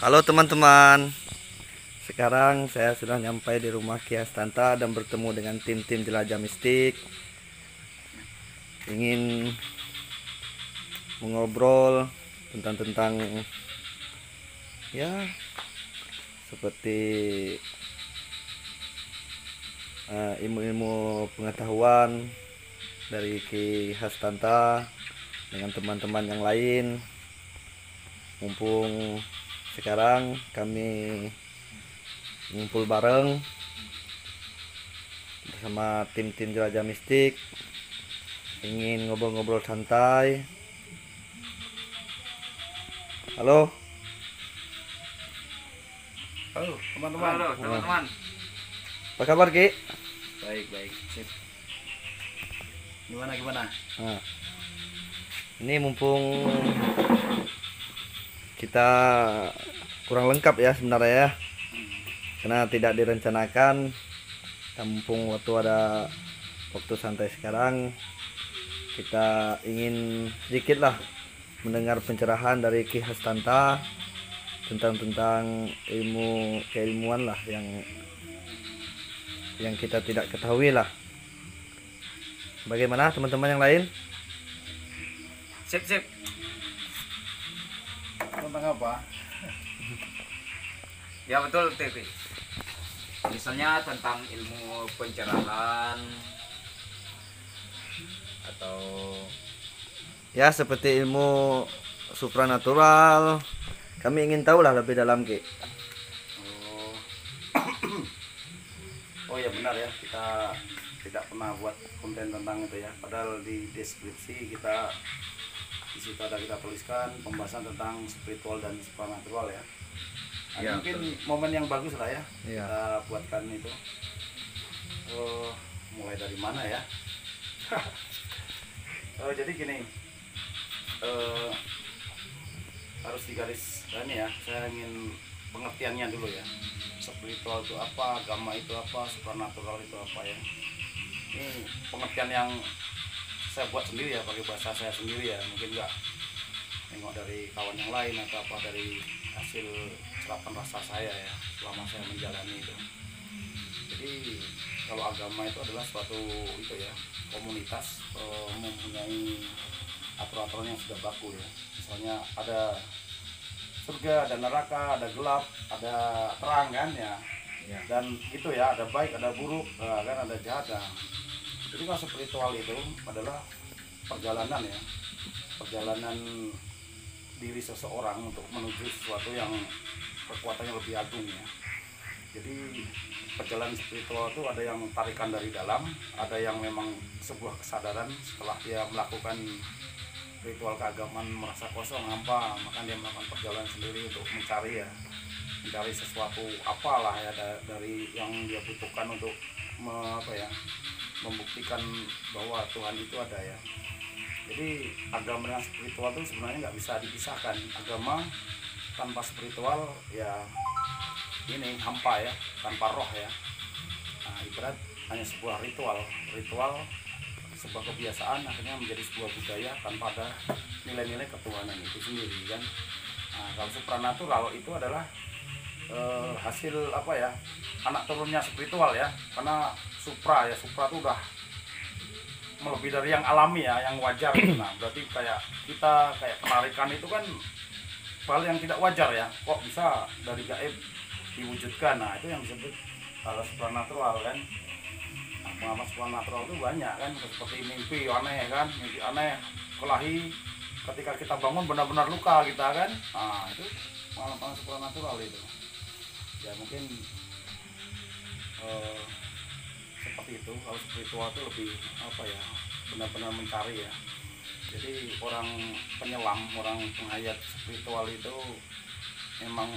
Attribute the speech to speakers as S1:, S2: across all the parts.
S1: Halo teman-teman, sekarang saya sudah nyampai di rumah Ki Hastanta dan bertemu dengan tim-tim jelajah mistik. Ingin mengobrol tentang ya seperti ilmu-ilmu pengetahuan dari Ki Hastanta dengan teman-teman yang lain. Mumpung sekarang kami ngumpul bareng bersama tim-tim jelajah mistik, ingin ngobrol-ngobrol santai. Halo.
S2: Halo teman-teman.
S3: Halo teman-teman.
S1: Apa kabar Ki?
S2: Baik, sip. Gimana?
S1: Nah, ini mumpung kita kurang lengkap ya sebenarnya ya, karena tidak direncanakan. Mumpung ada waktu santai sekarang, kita ingin sedikit lah mendengar pencerahan dari Ki Hastanta tentang ilmu keilmuan lah yang kita tidak ketahui lah. Bagaimana teman-teman yang lain?
S3: Sip.
S2: Tentang apa?
S3: Ya betul TV. Misalnya tentang ilmu pencerahan atau
S1: Ya seperti ilmu supranatural. Kami ingin tahu lah lebih dalam Ki.
S2: Oh ya benar ya, kita tidak pernah buat konten tentang itu ya. Padahal di deskripsi kita di situ ada kita tuliskan pembahasan tentang spiritual dan supranatural ya. Nah,
S3: Ya,
S2: mungkin
S3: betul.
S2: momen yang bagus lah ya.
S1: Iya.
S2: Kita buatkan itu. Mulai dari mana ya? Jadi gini, harus digaris ini ya. Saya ingin pengertiannya dulu ya. Spiritual itu apa, agama itu apa, supranatural itu apa ya. Ini pengertian yang saya buat sendiri ya, pakai bahasa saya sendiri ya. Mungkin enggak nengok dari kawan yang lain atau apa, dari hasil serapan rasa saya ya selama saya menjalani itu. Jadi kalau agama itu adalah suatu itu ya, komunitas mempunyai aturan-aturan yang sudah baku ya. Misalnya ada surga, ada neraka, ada gelap, ada terang kan ya. Dan gitu ya, ada baik, ada buruk, kan ada jahat. Nah, jadi kalau spiritual itu adalah perjalanan ya, perjalanan diri seseorang untuk menuju sesuatu yang kekuatannya lebih agung ya. Jadi perjalanan spiritual itu ada yang tarikan dari dalam, ada yang memang sebuah kesadaran setelah dia melakukan ritual keagamaan merasa kosong hampa, maka dia melakukan perjalanan sendiri untuk mencari mencari sesuatu apalah ya dari yang dia butuhkan untuk membuktikan bahwa Tuhan itu ada ya. Jadi agama dan spiritual itu sebenarnya nggak bisa dipisahkan. Agama tanpa spiritual ya ini hampa ya, tanpa roh ya. Nah, ibarat hanya sebuah ritual sebuah kebiasaan akhirnya menjadi sebuah budaya tanpa ada nilai-nilai ketuhanan itu sendiri kan. Nah, kalau supranatural itu adalah hasil anak turunnya spiritual ya, karena supra itu udah melebihi dari yang alami ya, yang wajar. Nah berarti kayak penarikan itu kan hal yang tidak wajar ya, kok bisa dari gaib diwujudkan. Nah itu yang disebut kalau supranatural kan. Nah, pengamat supranatural itu banyak kan, seperti mimpi aneh kan, mimpi aneh kelahi ketika kita bangun benar-benar luka kita kan. Nah itu pengalaman supranatural itu ya. Mungkin seperti itu. Kalau spiritual itu lebih benar-benar mencari ya. Jadi orang penyelam, orang penghayat spiritual itu memang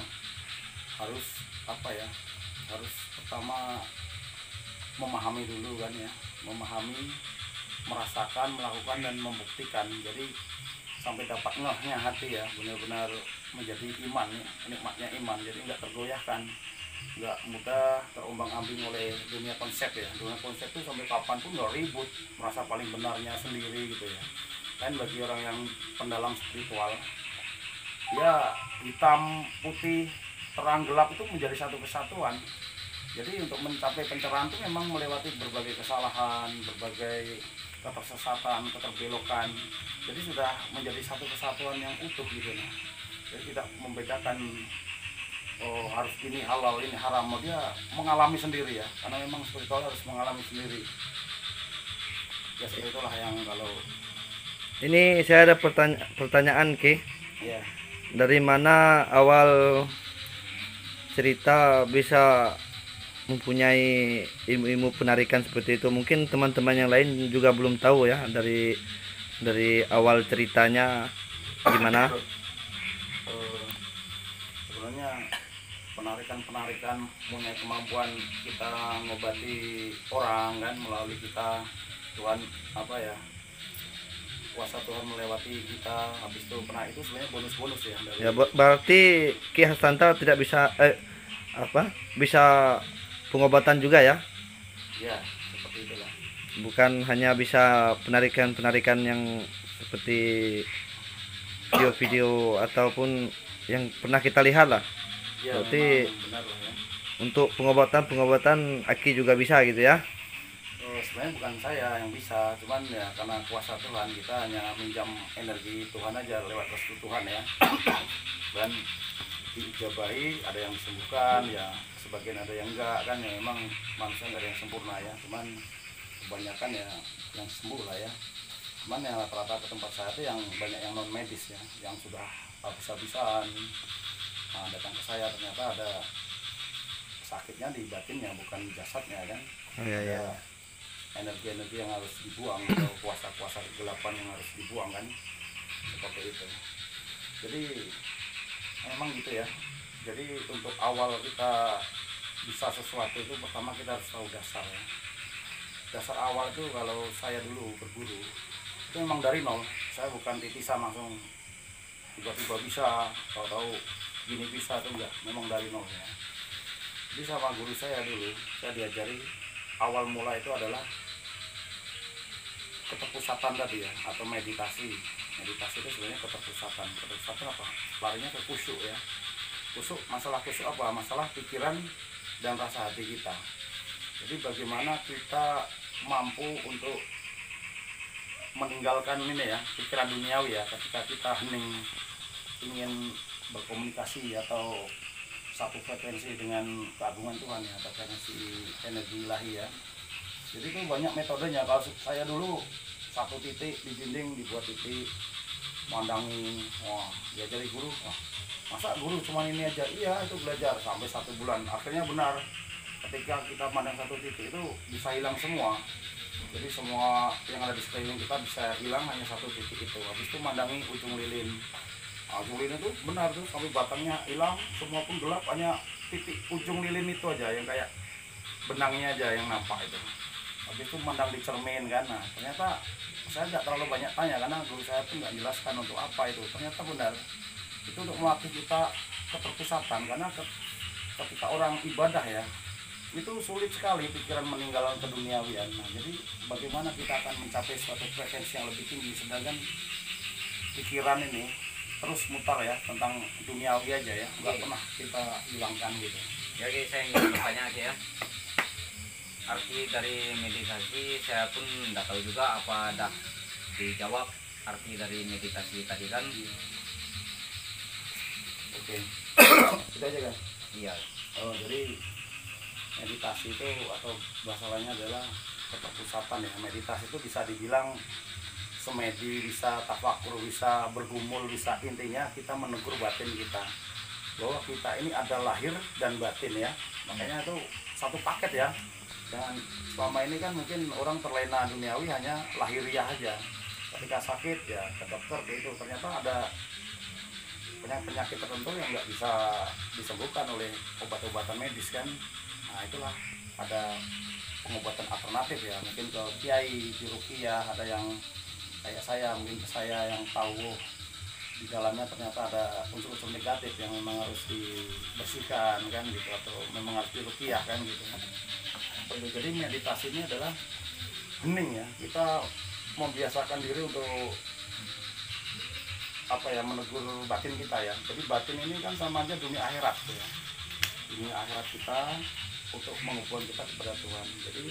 S2: harus harus pertama memahami dulu kan ya, merasakan, melakukan dan membuktikan. Jadi sampai dapat ngehnya hati ya, benar-benar menjadi iman ya, nikmatnya iman. Jadi nggak tergoyahkan, nggak mudah terombang-ambing oleh dunia konsep ya. Dunia konsep itu sampai kapanpun nggak ribut, merasa paling benarnya sendiri gitu ya. Kan bagi orang yang pendalam spiritual dia hitam putih terang gelap itu menjadi satu kesatuan. Jadi untuk mencapai pencerahan itu memang melewati berbagai kesalahan, berbagai ketersesatan, keterbelokan. Jadi sudah menjadi satu kesatuan yang utuh gitu. Nah. Jadi tidak membedakan oh harus ini halal, ini haram. Dia mengalami sendiri ya, karena memang spiritual harus mengalami sendiri. Ya seperti itulah yang kalau
S1: Ini saya ada pertanyaan Ki.
S2: ya
S1: Dari mana awal cerita bisa mempunyai ilmu-ilmu penarikan seperti itu? Mungkin teman-teman yang lain juga belum tahu ya dari awal ceritanya gimana.
S2: sebenarnya penarikan punya kemampuan kita ngobati orang kan melalui kita. Tuhan apa ya, kuasa Tuhan melewati kita. Habis itu itu sebenarnya bonus-bonus ya dari
S1: Ya berarti Ki Hastanta tidak bisa bisa pengobatan juga ya?
S2: ya seperti itulah.
S1: Bukan hanya bisa penarikan yang seperti video-video ataupun yang pernah kita lihat lah.
S2: Ya
S1: Berarti
S2: memang benar lah ya.
S1: untuk pengobatan Aki juga bisa gitu ya?
S2: Sebenarnya bukan saya yang bisa, cuman ya karena kuasa Tuhan kita hanya minjam energi Tuhan aja lewat restu Tuhan ya. Dan diijabahi, ada yang disembuhkan ya, sebagian ada yang enggak kan ya, memang manusia enggak ada yang sempurna ya, cuman kebanyakan ya yang sembuh lah ya. Cuman yang rata-rata ke tempat saya itu yang banyak yang non medis ya, yang sudah habis-habisan. Nah, datang ke saya ternyata ada sakitnya di batinnya bukan di jasadnya kan.
S1: Oh iya iya.
S2: Ada energi-energi yang harus dibuang atau kuasa-kuasa kegelapan yang harus dibuang kan, seperti itu. Jadi memang gitu ya. Jadi untuk awal kita bisa sesuatu itu pertama kita harus tahu dasar ya. Dasar awal itu kalau saya dulu berguru itu memang dari nol. Saya bukan titisan langsung tiba-tiba bisa, tahu-tahu gini bisa tuh enggak, memang dari nol ya. Jadi sama guru saya dulu saya diajari awal mula itu adalah keterpusatan tadi ya, atau meditasi. Meditasi itu sebenarnya keterpusatan apa, larinya ke khusyuk ya. Masalah khusyuk apa? Masalah pikiran dan rasa hati kita. Jadi bagaimana kita mampu untuk meninggalkan ini ya, pikiran duniawi ya, ketika kita hening ingin berkomunikasi atau satu frekuensi dengan keagungan Tuhan ya, atau frekuensi energi ilahi ya. Jadi itu banyak metodenya. Kalau saya dulu satu titik di dinding dibuat titik, mandangi, wah diajari guru, wah masa guru cuma ini aja? Iya, itu belajar sampai 1 bulan. Akhirnya benar, ketika kita mandang satu titik itu bisa hilang semua. Jadi semua yang ada di sekeliling kita bisa hilang hanya satu titik itu. Habis itu mandangi ujung lilin. Nah, ujung lilin itu benar tuh, sampai batangnya hilang, semua pun gelap, hanya titik ujung lilin itu aja yang kayak benangnya aja yang nampak itu. Habis itu mandang di cermin kan. Nah ternyata saya nggak terlalu banyak tanya karena guru saya pun nggak jelaskan untuk apa itu. Ternyata benar itu untuk melatih kita keterpusatan, karena ketika orang ibadah ya itu sulit sekali pikiran meninggalkan keduniawian. Nah jadi bagaimana kita akan mencapai suatu frekuensi yang lebih tinggi, sedangkan pikiran ini terus mutar ya tentang duniawi aja ya, nggak pernah kita hilangkan gitu.
S3: Ya, oke, saya ingin bertanya aja ya. Arti dari meditasi saya pun tidak tahu juga apa dah dijawab arti dari meditasi tadi kan.
S2: Oke. Kita aja kan.
S3: Iya.
S2: Oh jadi meditasi itu atau bahasa lainnya adalah keterpusatan ya. Meditasi itu bisa dibilang semedi, bisa tafakur, bisa bergumul, bisa intinya kita menegur batin kita bahwa kita ini ada lahir dan batin ya. Makanya itu satu paket ya. Dan selama ini kan mungkin orang terlena duniawi hanya lahiriah aja. Ketika sakit ya ke dokter itu, ternyata ada penyakit tertentu yang nggak bisa disembuhkan oleh obat-obatan medis kan. Nah itulah ada pengobatan alternatif ya, mungkin ke kiai, di ruqyah, ada yang kayak saya, mungkin ke saya yang tahu di dalamnya ternyata ada unsur-unsur negatif yang memang harus dibersihkan kan gitu, atau memang harus diruqyah kan gitu. Jadi meditasi ini adalah hening ya, kita membiasakan diri untuk apa ya, menegur batin kita ya. Jadi batin ini kan sama aja dunia akhirat tuh ya. Dunia akhirat kita untuk menghubungkan kita kepada Tuhan. Jadi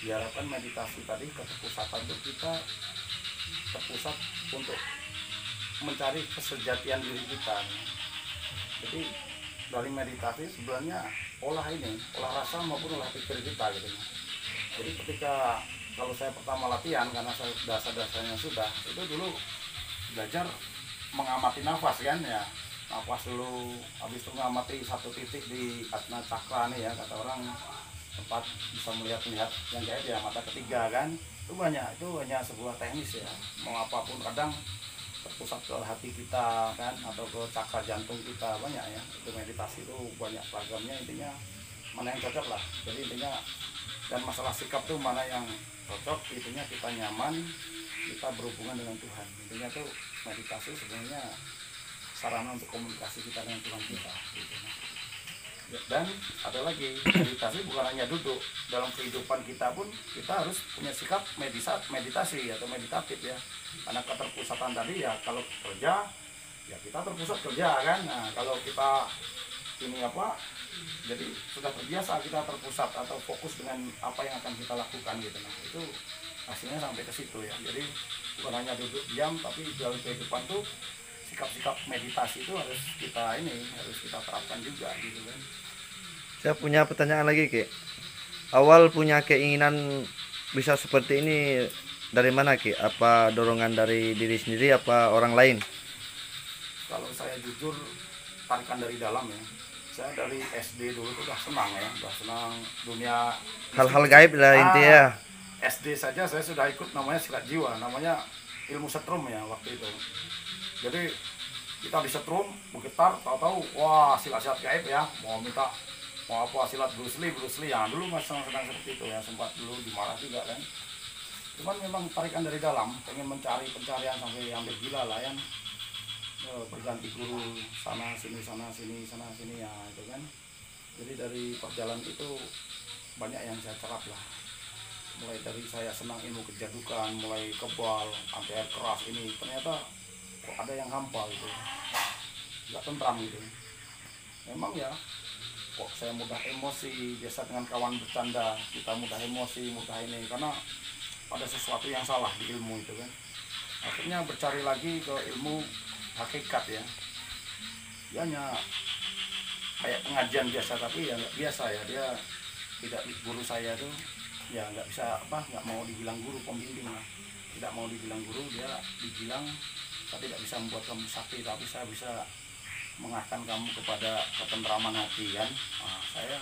S2: diharapkan meditasi tadi keterpusatan itu kita terpusat untuk mencari kesejatian diri kita. Jadi dari meditasi sebenarnya olah rasa maupun olah pikir kita gitu. Jadi ketika kalau saya pertama latihan, karena saya dasar-dasarnya sudah, itu dulu belajar mengamati nafas kan ya. Nafas dulu, habis itu mengamati satu titik di Atna Cakra nih ya, kata orang tempat bisa melihat yang kayak ya mata ketiga kan. Itu hanya sebuah teknis ya. Mau apapun kadang terpusat ke hati kita kan, atau ke cakra jantung kita, banyak ya. Itu meditasi itu banyak ragamnya, intinya mana yang cocok lah. Jadi intinya, dan masalah sikap tuh mana yang cocok, intinya kita nyaman, kita berhubungan dengan Tuhan. Intinya tuh meditasi sebenarnya sarana untuk komunikasi kita dengan Tuhan kita gitu. Dan ada lagi, meditasi bukan hanya duduk, dalam kehidupan kita pun kita harus punya sikap meditasi atau meditatif ya. Karena keterpusatan tadi ya, kalau kerja ya kita terpusat kerja kan. Nah kalau kita ini apa, jadi sudah terbiasa kita terpusat atau fokus dengan apa yang akan kita lakukan gitu. Nah itu hasilnya sampai ke situ ya. Jadi bukan hanya duduk diam, tapi dalam kehidupan tuh sikap-sikap meditasi itu harus kita terapkan juga gitu kan.
S1: Saya punya pertanyaan lagi, Ki. Awal punya keinginan bisa seperti ini dari mana, Ki? Apa dorongan dari diri sendiri apa orang lain?
S2: Kalau saya jujur, tarikan dari dalam ya. Saya dari SD dulu tuh udah senang dunia
S1: Hal-hal gaib lah intinya.
S2: SD saja saya sudah ikut namanya silat jiwa, namanya ilmu setrum ya waktu itu. Jadi kita di setrum, bergetar, tahu-tahu wah silat-silat gaib ya, mau apa silat Bruce Lee ya. Dulu masih sedang seperti itu ya, sempat dulu dimarah juga kan. Cuman memang tarikan dari dalam, pengen mencari pencarian sampai hampir gila lah ya. Berganti guru sana sini ya itu kan. Jadi dari perjalanan itu banyak yang saya cerap lah. Mulai dari saya senang ilmu kejadukan, mulai kebal, sampai air keras ini, ternyata kok ada yang hampa gitu, nggak tentram gitu. Memang ya, kok saya mudah emosi, biasa dengan kawan bercanda kita mudah emosi, mudah ini, karena ada sesuatu yang salah di ilmu itu kan. Akhirnya bercari lagi ke ilmu hakikat ya. Dia hanya kayak pengajian biasa, tapi ya nggak biasa ya. Dia tidak, guru saya tuh ya nggak mau dibilang guru, pembimbing lah. Tidak mau dibilang guru, dia dibilang saya tidak bisa membuat kamu sakti, tapi saya bisa mengarahkan kamu kepada ketentraman hati kan. Nah, saya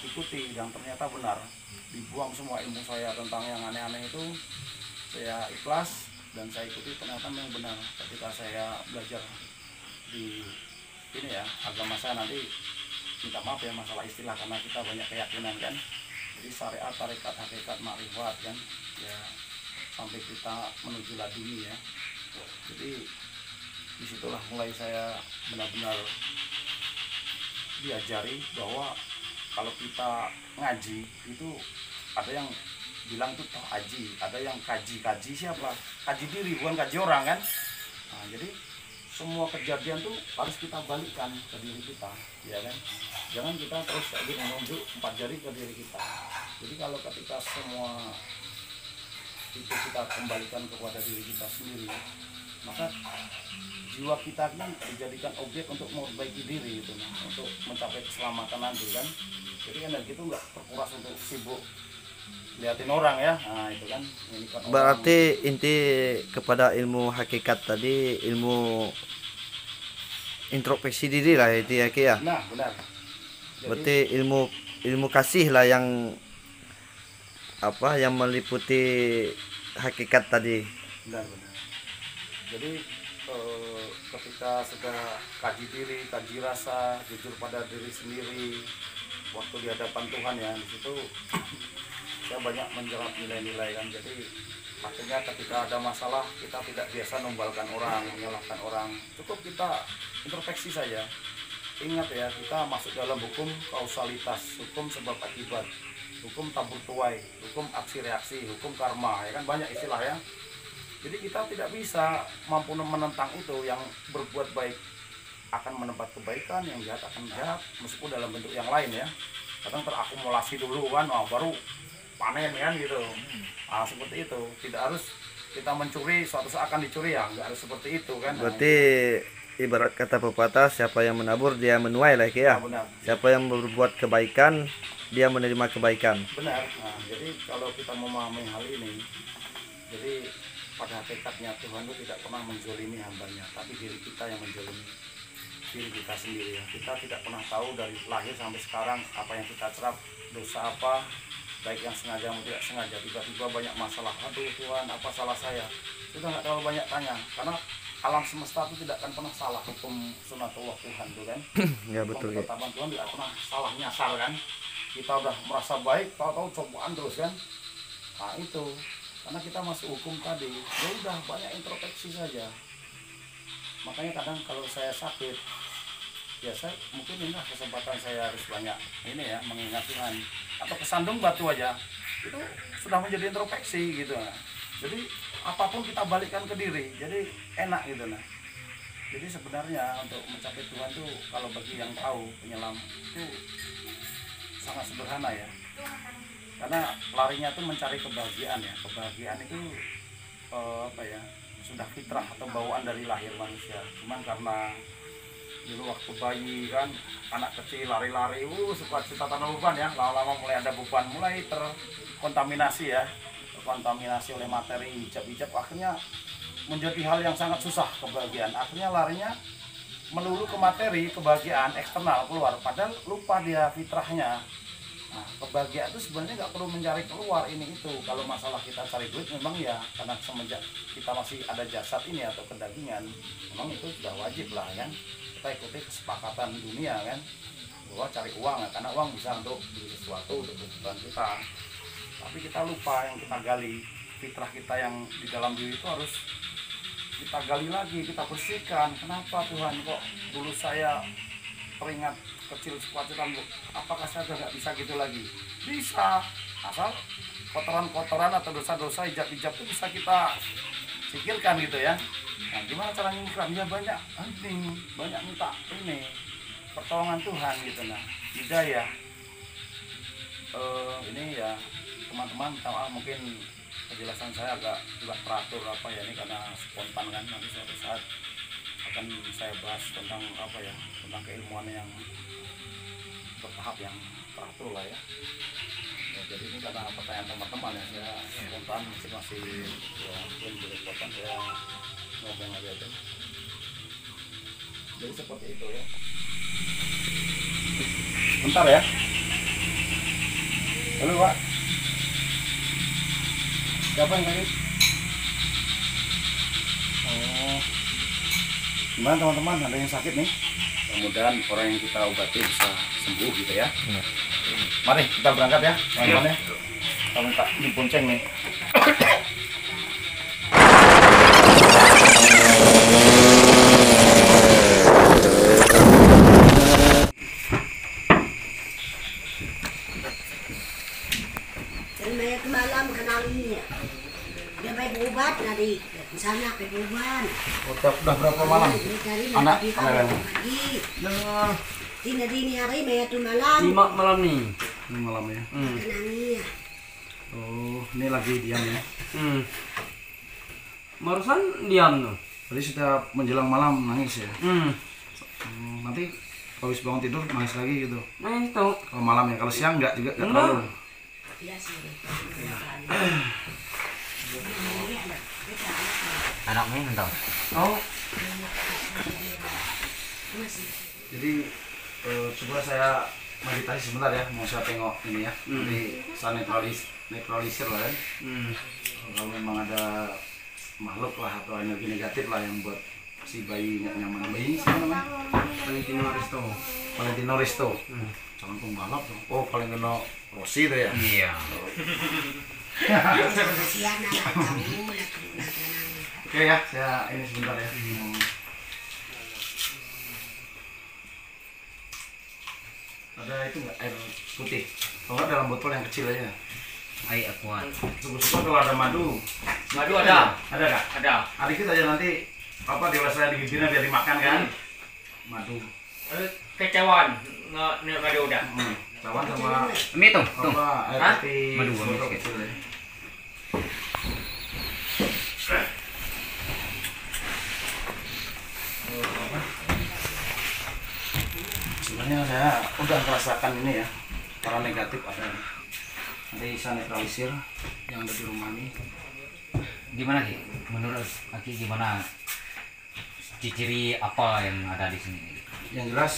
S2: ikuti dan ternyata benar, dibuang semua ilmu saya tentang yang aneh-aneh itu, saya ikhlas dan saya ikuti, ternyata memang benar. Ketika saya belajar di ini ya, agama saya nanti minta maaf ya masalah istilah, karena kita banyak keyakinan kan. Jadi syariat, tarekat, hakikat, makrifat kan ya, sampai kita menuju laduni ya. Jadi disitulah mulai saya benar-benar diajari bahwa kalau kita ngaji itu ada yang bilang itu aji, ada yang kaji siapa? Kaji diri, bukan kaji orang kan. Nah, jadi semua kejadian tuh harus kita balikkan ke diri kita, ya kan? Jangan kita terus lagi menunjuk 4 jari ke diri kita. Jadi kalau ketika semua itu kita kembalikan kepada diri kita sendiri, maka jiwa kita kan dijadikan objek untuk memperbaiki diri itu, untuk mencapai keselamatan nanti kan. Jadi kan dari itu nggak terkuras untuk sibuk liatin orang ya. Nah itu kan, ini kan
S1: Berarti inti kepada ilmu hakikat tadi ilmu introspeksi diri lah itu ya, Ki ya.
S2: Nah benar.
S1: Berarti ilmu kasih lah yang apa yang meliputi hakikat tadi.
S2: Benar. Jadi ketika sudah kaji diri, kaji rasa, jujur pada diri sendiri, waktu di hadapan Tuhan ya, di situ saya banyak menjerat nilai-nilai kan. Jadi akhirnya ketika ada masalah, kita tidak biasa numbalkan orang, menyalahkan orang. Cukup kita introspeksi saja. Ingat ya, kita masuk dalam hukum kausalitas, hukum sebab akibat, hukum tabur tuai, hukum aksi reaksi, hukum karma, ya kan banyak istilah ya. Jadi kita tidak bisa mampu menentang itu. Yang berbuat baik akan mendapat kebaikan, yang jahat akan jahat, meskipun dalam bentuk yang lain ya. Kadang terakumulasi dulu kan, baru panen kan gitu. Nah, seperti itu. Tidak harus kita mencuri suatu saat akan dicuri, ya nggak harus seperti itu kan.
S1: Berarti ibarat kata pepatah, siapa yang menabur dia menuai lah ya.
S2: Benar.
S1: Siapa yang berbuat kebaikan dia menerima kebaikan.
S2: Benar. Nah, jadi kalau kita memahami hal ini, jadi pada hakikatnya Tuhan itu tidak pernah menzolimi hambanya, tapi diri kita yang menzolimi diri kita sendiri ya. Kita tidak pernah tahu dari lahir sampai sekarang apa yang kita serap, dosa apa, baik yang sengaja maupun tidak sengaja. Tiba-tiba banyak masalah, aduh Tuhan apa salah saya, kita nggak terlalu banyak tanya, karena alam semesta itu tidak akan pernah salah. Hukum sunatullah Tuhan itu kan,
S1: Ya betul ya.
S2: ketetapan Tuhan tidak pernah salah nyasar kan. Kita udah merasa baik, tahu-tahu cobaan terus kan. Nah itu karena kita masuk hukum tadi, ya udah banyak introspeksi saja. Makanya kadang kalau saya sakit, ya saya mungkin ini kesempatan saya harus banyak ini ya, mengingat Tuhan. Atau kesandung batu aja, itu sudah menjadi introspeksi gitu. Nah. Jadi apapun kita balikkan ke diri, jadi enak gitu. Nah. Jadi sebenarnya untuk mencapai Tuhan tuh, kalau bagi yang tahu penyelam itu sangat sederhana ya. Karena larinya tuh mencari kebahagiaan ya. Kebahagiaan itu apa ya, sudah fitrah atau bawaan dari lahir manusia. Cuman karena dulu waktu bayi kan, anak kecil lari-lari, suka cerita tanah beban ya. Lama-lama mulai ada beban, mulai terkontaminasi ya, terkontaminasi oleh materi hijab-hijab, akhirnya menjadi hal yang sangat susah kebahagiaan. Akhirnya larinya melulu ke materi, kebahagiaan eksternal keluar, padahal lupa dia fitrahnya. Nah, kebahagiaan itu sebenarnya nggak perlu mencari keluar ini itu. Kalau masalah kita cari duit, memang ya karena semenjak kita masih ada jasad ini atau kedagingan, memang itu sudah wajib lah kan. Kita ikuti kesepakatan dunia kan, bahwa cari uang ya, karena uang bisa untuk beli sesuatu untuk kebutuhan kita. Tapi kita lupa yang kita gali, fitrah kita yang di dalam diri itu harus kita gali lagi, kita bersihkan. Kenapa Tuhan kok dulu saya teringat kecil sekuat-kuatan, apakah saya nggak bisa gitu lagi? Bisa, asal kotoran-kotoran atau dosa-dosa hijab-hijab itu bisa kita sikirkan gitu ya. Nah, gimana cara nyingkran? Ya banyak hunting, banyak minta ini pertolongan Tuhan gitu. Nah, hidayah ini ya teman-teman tahu, mungkin penjelasan saya agak juga teratur apa ya, ini karena spontan kan. Nanti suatu saat akan saya bahas tentang apa ya, tentang keilmuan yang bertahap yang teratur lah ya. Jadi ini karena pertanyaan teman-teman ya, saya spontan masih ya, mungkin boleh potong, saya ngomong aja. Jadi seperti itu ya. Bentar ya. Halo Pak. Siapa yang tadi? Oh. Gimana teman-teman, ada yang sakit nih? Mudah-mudahan orang yang kita obati bisa sembuh gitu ya. Mari kita berangkat ya teman-teman ya. Kita minta dibonceng nih.
S4: Mayat malam kenalinya. Dia main berobat tadi. Di sana kebuban.
S2: Udah berapa malam? Anak
S4: Pagi. Dini hari mayat malam.
S5: 5 malam nih.
S2: Ini malam ya.
S4: Kenangnya.
S2: Oh, ini lagi diam ya.
S5: Barusan diam tuh.
S2: Tadi setiap menjelang malam nangis ya.
S5: Hmm.
S2: Nanti habis bangun tidur nangis lagi gitu.
S5: Nah itu.
S2: Kalau malam ya, kalau siang enggak juga enggak
S5: Enggak.
S2: terlalu.
S4: Biasa deh.
S3: Anakmu entah.
S5: Oh.
S2: Jadi coba saya meditasi sebentar ya, mau saya tengok ini ya. Nanti saya netralisir lah kan. Kalau memang ada makhluk lah atau energi negatif lah yang buat si bayi nggak nyaman. Bayi siapa namanya? Valentino Risto. Calon pembalap dong. Oh, Valentino Rossi itu ya.
S5: Iya.
S4: Kasihan anak kamu lah kenangnya.
S2: Oke ya, saya ini sebentar ya. Ada itu nggak air putih? Kalau nggak dalam botol yang kecil aja.
S3: Air kuat.
S2: Syukur-syukur kalau ada madu.
S3: Madu ada.
S2: Ada nggak?
S3: Ada.
S2: Dikit aja nanti apa dewasa di bibirnya biar dimakan kan? Madu.
S3: Kecewaan. Nggak madu udah.
S2: Cawan sama
S3: Ini tuh.
S2: apa air
S3: Hah?
S2: putih
S3: Madu,
S2: botol
S3: madu.
S2: kecil ya. Sebenarnya saya udah merasakan ini ya, para negatif ada ini. Nanti bisa netralisir yang ada di rumah ini.
S3: Gimana Ki? Menurut Aki gimana? Ciri apa yang ada di sini?
S2: Yang jelas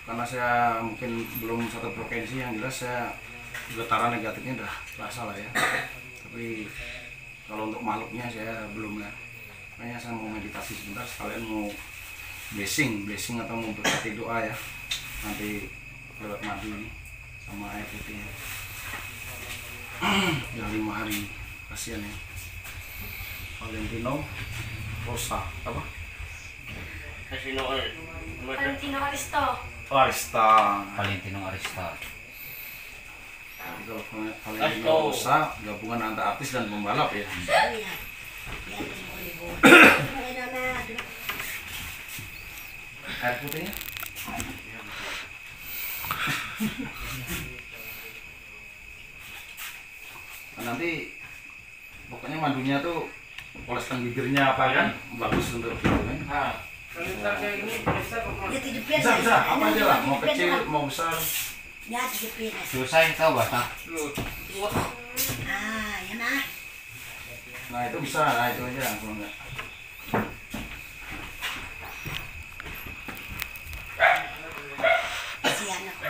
S2: karena saya mungkin belum satu provinsi, yang jelas saya getaran negatifnya udah terasa lah ya. Tapi kalau untuk makhluknya saya belum ya. Makanya saya mau meditasi sebentar, sekalian mau blessing atau mau berkati doa ya. Nanti lewat madu ini sama air putih. Yang 5 hari kasihan ya. Valentino Rosa apa?
S6: Valentino Aristo.
S2: Arista.
S3: Valentino Arista.
S2: Jadi kalau Valentino Rosa gabungan antara artis dan pembalap ya.
S4: Iya. Ya, boleh boleh.
S2: Air putihnya? Nah, nanti pokoknya madunya tuh oleskan bibirnya apa kan bagus untuk itu kan.
S4: Ya tidipin.
S2: Bisa apa aja lah, mau kecil mau besar.
S4: Ya tidipin.
S3: Selesai tahu basah.
S4: Ah, ya nah.
S2: Nah itu bisa, nah itu aja kalau enggak.
S4: Kasihan aku.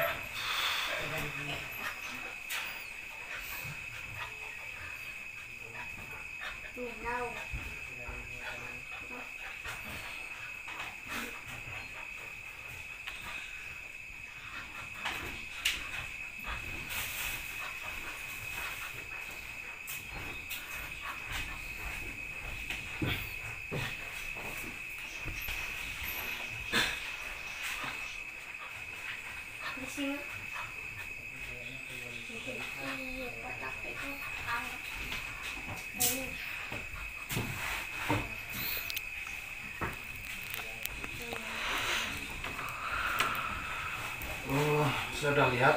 S2: Oh, saya udah lihat.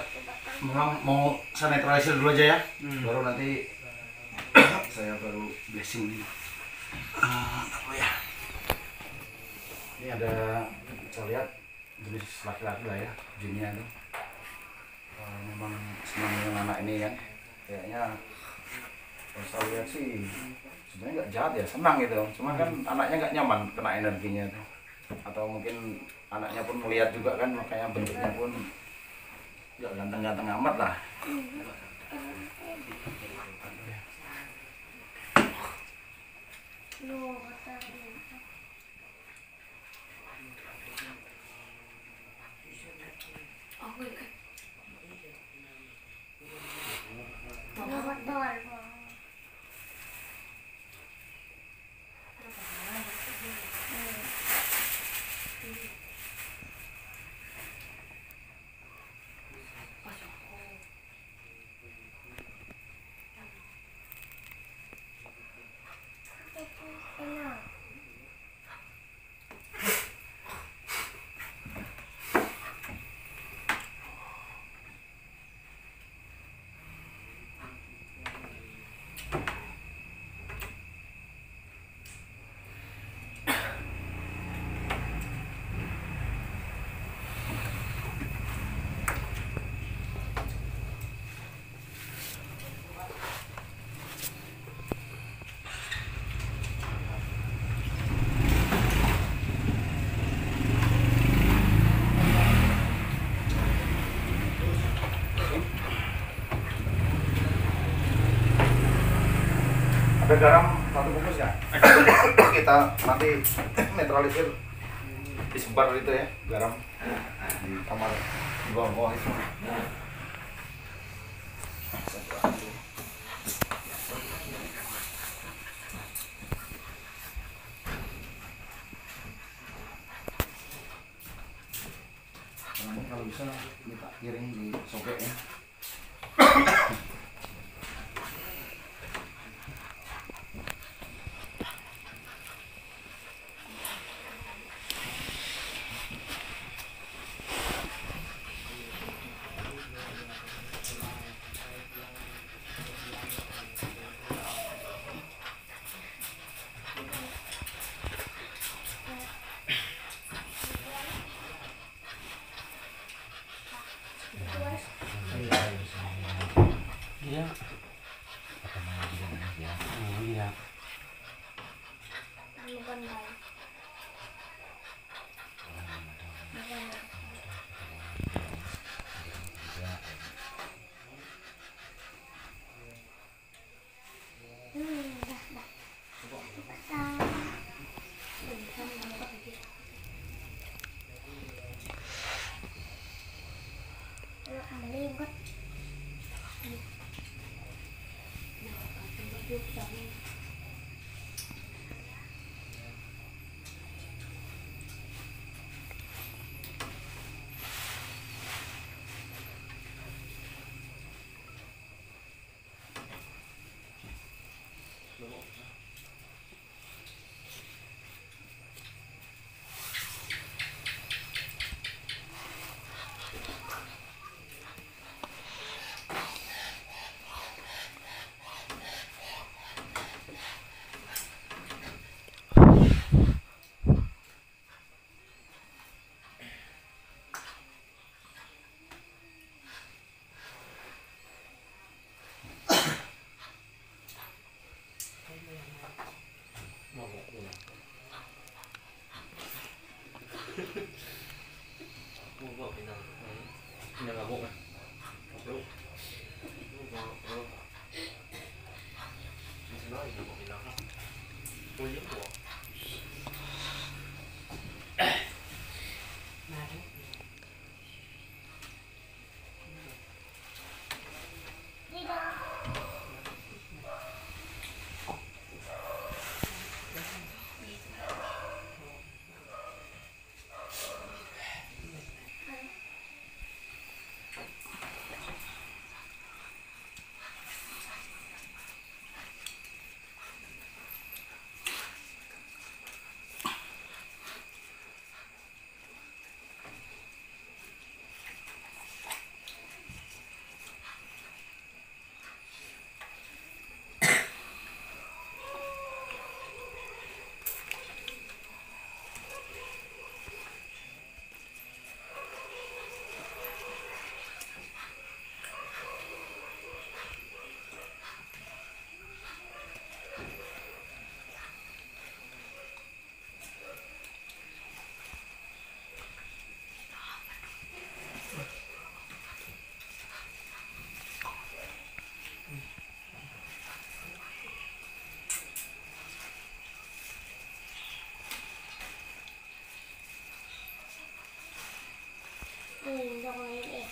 S2: Memang mau saya netralisir dulu aja ya. Baru nanti saya baru blessing nih. Ntar dulu ya. Ini ada, saya lihat jenis laki-laki lah ya, jinnya tuh. Memang senang dengan anak ini kan. Kayaknya kalau saya lihat sih sebenarnya nggak jahat ya, senang gitu. Cuma kan anaknya nggak nyaman kena energinya tuh. Atau mungkin anaknya pun melihat juga kan, makanya bentuknya pun nggak ganteng-ganteng amat lah. Ada garam 1 bungkus ya? Kita nanti netralisir, disebar itu ya, garam di kamar di bawah-bawah itu. Nanti kalau bisa minta kirim di sobek ya.
S6: Dong ini.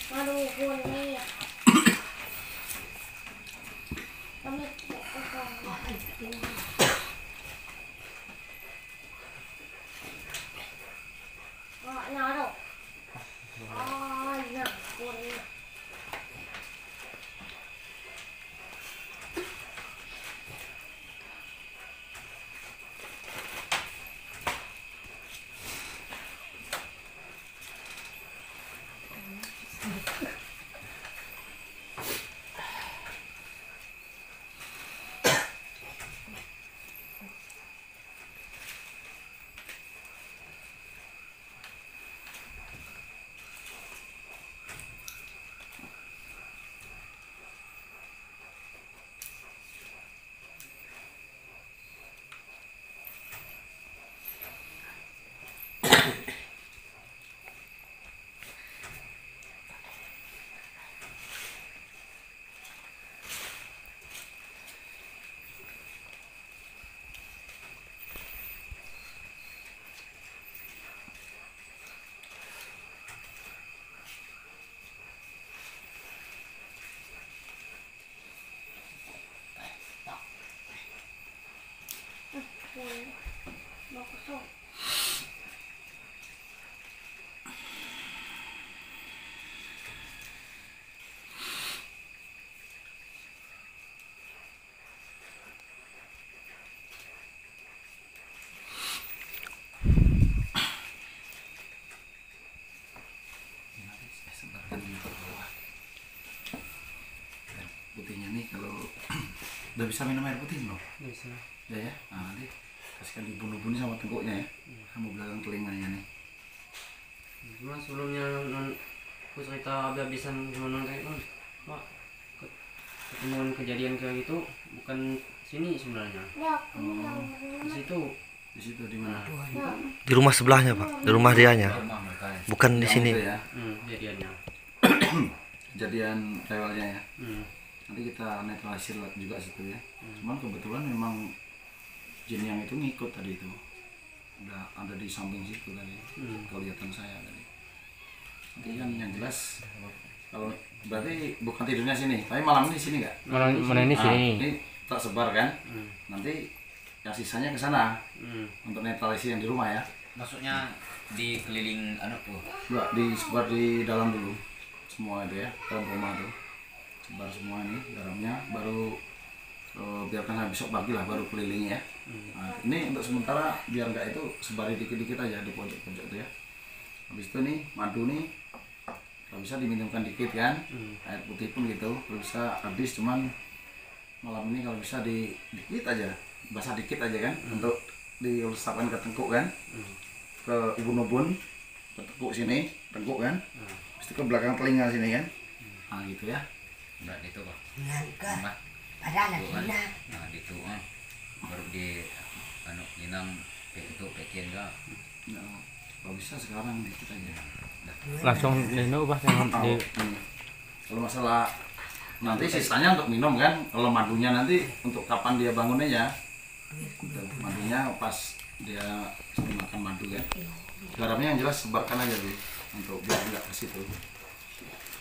S6: Aduh, boleh. Kami naruh. Nah, boleh. Mau kosong.
S2: Putihnya nih kalau udah bisa minum air putih belum?
S5: Bisa.
S2: Udah ya, nah nanti kasihkan dibunuh-bunuh sama tengkuknya ya, sama belakang telinganya nih.
S5: Cuma sebelumnya aku cerita habis-habisan gimana kayak kan, Pak, ketemuan kejadian kayak gitu bukan sini sebenarnya, di situ.
S2: Di situ di mana?
S1: Di rumah sebelahnya, Pak. Di rumah dianya.
S3: Rumah mereka ya.
S1: Bukan di sini.
S2: Itu ya,
S5: Kejadiannya.
S2: kejadian rewelnya ya. Nanti kita netralisir juga situ ya. Cuman kebetulan memang jin yang itu ngikut tadi itu. Udah ada di samping situ tadi. Kelihatan saya tadi. Nanti kan yang jelas kalau berarti bukan tidurnya sini, tapi malam ini sini nggak?
S5: Mana ini sini?
S2: Ini tak sebar kan? Nanti yang sisanya ke sana untuk netralisir yang di rumah ya.
S3: Maksudnya di keliling anu tuh.
S2: Enggak, disebar di dalam dulu semua itu ya, dalam rumah tuh sebar semua ini dalamnya, baru biarkan sampai besok pagi lah baru kelilingi ya. Nah, ini untuk sementara biar enggak itu sebari dikit-dikit aja di pojok-pojok tuh ya. Habis itu nih madu nih kalau bisa diminumkan dikit kan, air putih pun gitu, kalau bisa habis, cuman malam ini kalau bisa dikit aja, basah dikit aja kan, untuk diusapkan ke tengkuk kan, ke ubun-ubun, ke tengkuk sini, tengkuk kan, habis itu ke belakang telinga sini kan, nah gitu ya.
S3: Enggak itu Pak.
S4: Ngangka.
S3: Mbak.
S4: Padahal
S3: Tuh, kan.
S4: na.
S3: Nah, itu baru di anu inang itu pekin enggak.
S2: Nah, kalau bisa sekarang dikit aja.
S5: Langsung nino Pak
S2: Oh, kalau masalah nanti sisanya untuk minum kan, kalau madunya nanti untuk kapan dia bangunnya ya, gitu. Madunya pas dia makan madu ya. Garamnya yang jelas sebarkan aja dulu untuk biar nggak ke situ.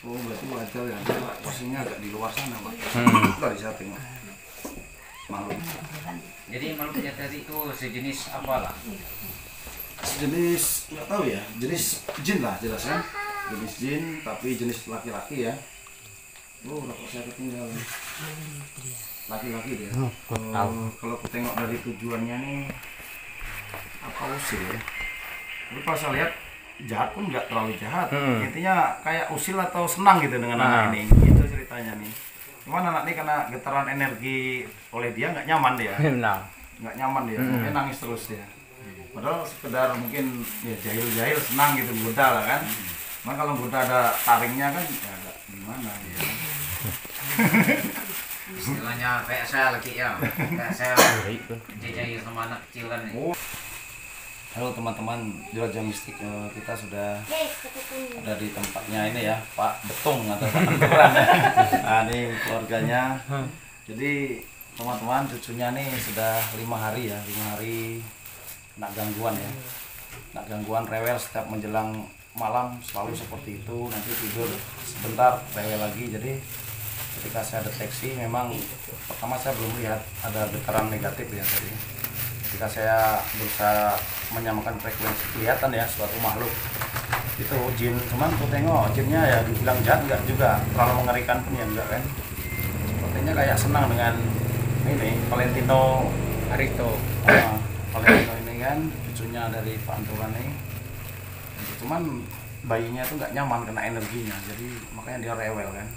S2: Oh berarti wajar ya, posisinya agak di luar sana Pak. Udah bisa tengok. Malu.
S3: Jadi makhluknya tadi itu sejenis apa lah?
S2: Jenis nggak tahu ya, jenis jin lah jelas kan. Jenis jin tapi jenis laki-laki ya. Oh rokok saya ketinggalan. Laki-laki dia. Kalau aku tengok dari tujuannya nih apa usil ya. Tapi pas saya lihat jahat pun nggak terlalu jahat. Intinya kayak usil atau senang gitu dengan anak ini. Itu ceritanya nih. Cuman anak ini karena getaran energi oleh dia nggak nyaman dia. Nggak nyaman dia. Mungkin nangis terus dia. Padahal sekedar mungkin ya jahil-jahil senang gitu goda lah kan. Cuma kalau goda ada taringnya kan ya agak gimana ya.
S3: Istilahnya kayak saya lagi ya. Kayak saya jahil sama anak kecil kan.
S2: Halo teman-teman Juraja Mistik, kita sudah ada di tempatnya ini ya, Pak Betung atau Pak Anturan ya. Nah ini keluarganya. Jadi teman-teman cucunya nih sudah 5 hari ya, 5 hari kena gangguan ya, kena gangguan rewel setiap menjelang malam selalu seperti itu, nanti tidur sebentar rewel lagi. Jadi ketika saya deteksi memang pertama saya belum lihat ada getaran negatif ya tadi. Ketika saya berusaha menyamakan frekuensi kelihatan ya suatu makhluk itu jin, cuman aku tengok jinnya ya dibilang jahat enggak juga, terlalu mengerikan pun ya enggak kan. Sepertinya kayak senang dengan ini Valentino
S5: Arito.
S2: Valentino ini kan cucunya dari Pak Anturan ini. Cuman bayinya itu nggak nyaman kena energinya, jadi makanya dia rewel kan.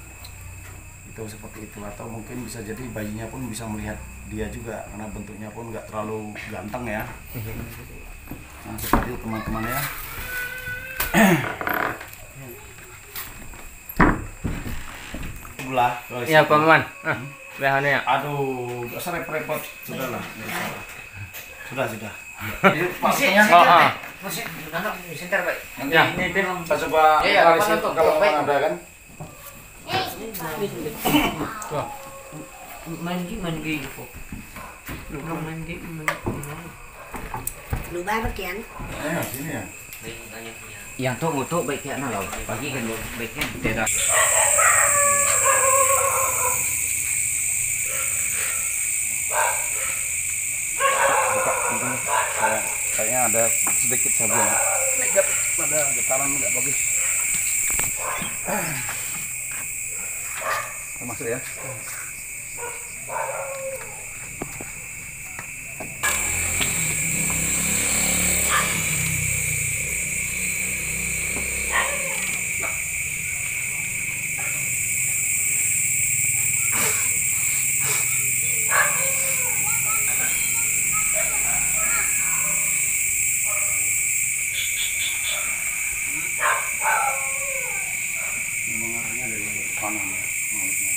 S2: Itu seperti itu, atau mungkin bisa jadi bayinya pun bisa melihat dia juga karena bentuknya pun nggak terlalu ganteng ya. Nah seperti itu teman-teman ya. Belah.
S5: Iya Paman. Bahannya.
S2: Aduh, gak usah repot-repot. Sudahlah. Sudah. Jadi
S3: Mesinnya mesin anak sebentar Pak.
S5: Ya, ini deh.
S2: kita coba
S3: Iya,
S2: analisis
S3: apa
S2: kalau
S3: tuh?
S2: memang ada kan.
S5: Mandi po. Mandi.
S4: Lubang bagian.
S2: Ya, sini ya.
S3: Yang tuh ngutuk baiknya nah loh. Pagi kan baiknya tidak.
S2: Buka pintunya. Kayaknya ada sedikit sablon. Negatif pada getaran nggak bagus. Masuk ya. Mengarahnya dari kanan ya, mautnya.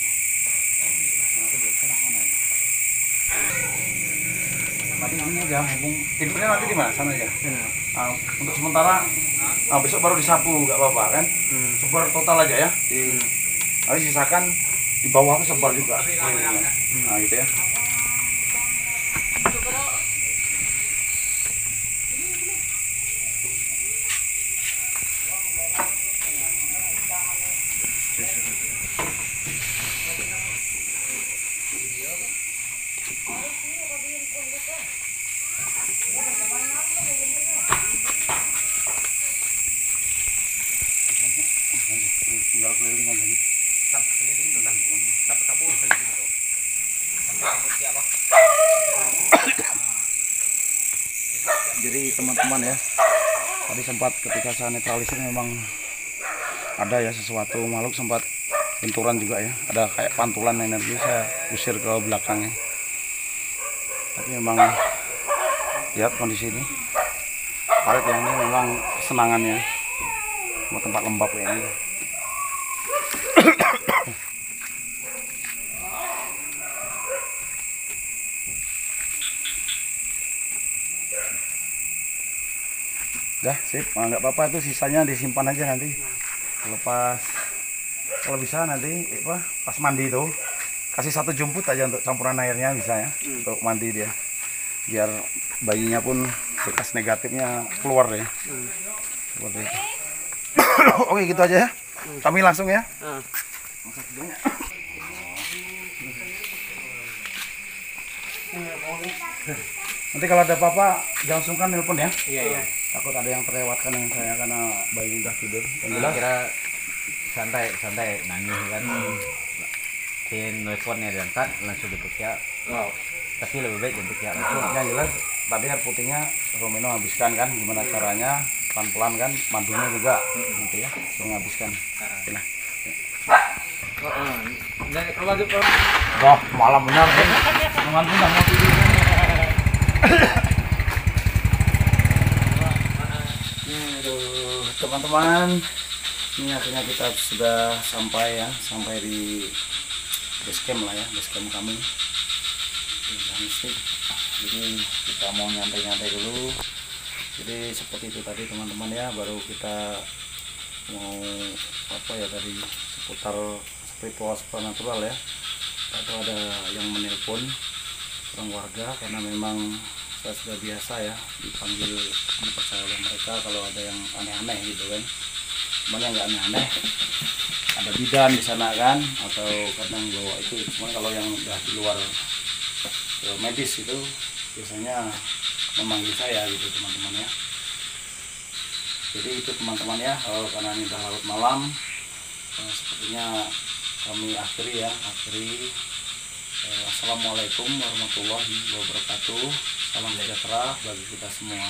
S2: Nanti ini aja, hubung tidurnya nanti di mana? Sana aja. Nah, untuk sementara, besok baru disapu, nggak apa-apa kan? Sebar total aja ya. Nanti sisakan di bawah itu sebar juga. Nah gitu ya. Tinggal keliling aja nih. Jadi teman-teman ya, tadi sempat ketika saya netralisir memang ada ya sesuatu makhluk sempat benturan juga ya, ada kayak pantulan energi, saya usir ke belakangnya. Tapi memang lihat kondisi ini, parit yang ini memang kesenangannya, mau tempat lembab kayak ini. Dah sip, nggak apa-apa, itu sisanya disimpan aja nanti. Kalau bisa nanti pas mandi itu kasih 1 jumput aja untuk campuran airnya, bisa ya, untuk mandi dia, biar bayinya pun bekas negatifnya keluar ya. Seperti itu. Oke gitu aja ya, kami langsung ya. Nanti kalau ada apa-apa jangan sungkan nelpon ya.
S3: Iya.
S2: Takut ada yang terlewatkan dengan saya karena bayi udah tidur. Yang jelas
S3: Kira santai nangis kan. Pin teleponnya diangkat langsung jemput ya. Tapi lebih baik jemput ya langsung.
S2: yang jelas tadi air putihnya Romino habiskan kan, gimana caranya pelan-pelan kan, mandunya juga nanti ya langsung habiskan. Oke lah. Wah, malam benar kan. Dengan pun mau tidur. Teman-teman, ini akhirnya kita sudah sampai di base camp lah ya, base camp kami di Mistik. Jadi kita mau nyantai-nyantai dulu. Jadi seperti itu tadi teman-teman ya, baru kita mau tadi seputar spiritual supernatural ya. Atau ada yang menelpon orang warga karena memang saya sudah biasa ya dipanggil, dipercaya oleh mereka kalau ada yang aneh-aneh gitu kan. Cuman yang nggak aneh-aneh, ada bidan di sana kan, atau kadang bawa itu. Cuman kalau yang udah di luar medis itu biasanya memanggil saya gitu teman-teman ya. Jadi itu teman-teman ya, karena ini udah larut malam, sepertinya kami akhiri. Assalamualaikum warahmatullahi wabarakatuh. Salam sejahtera bagi kita semua.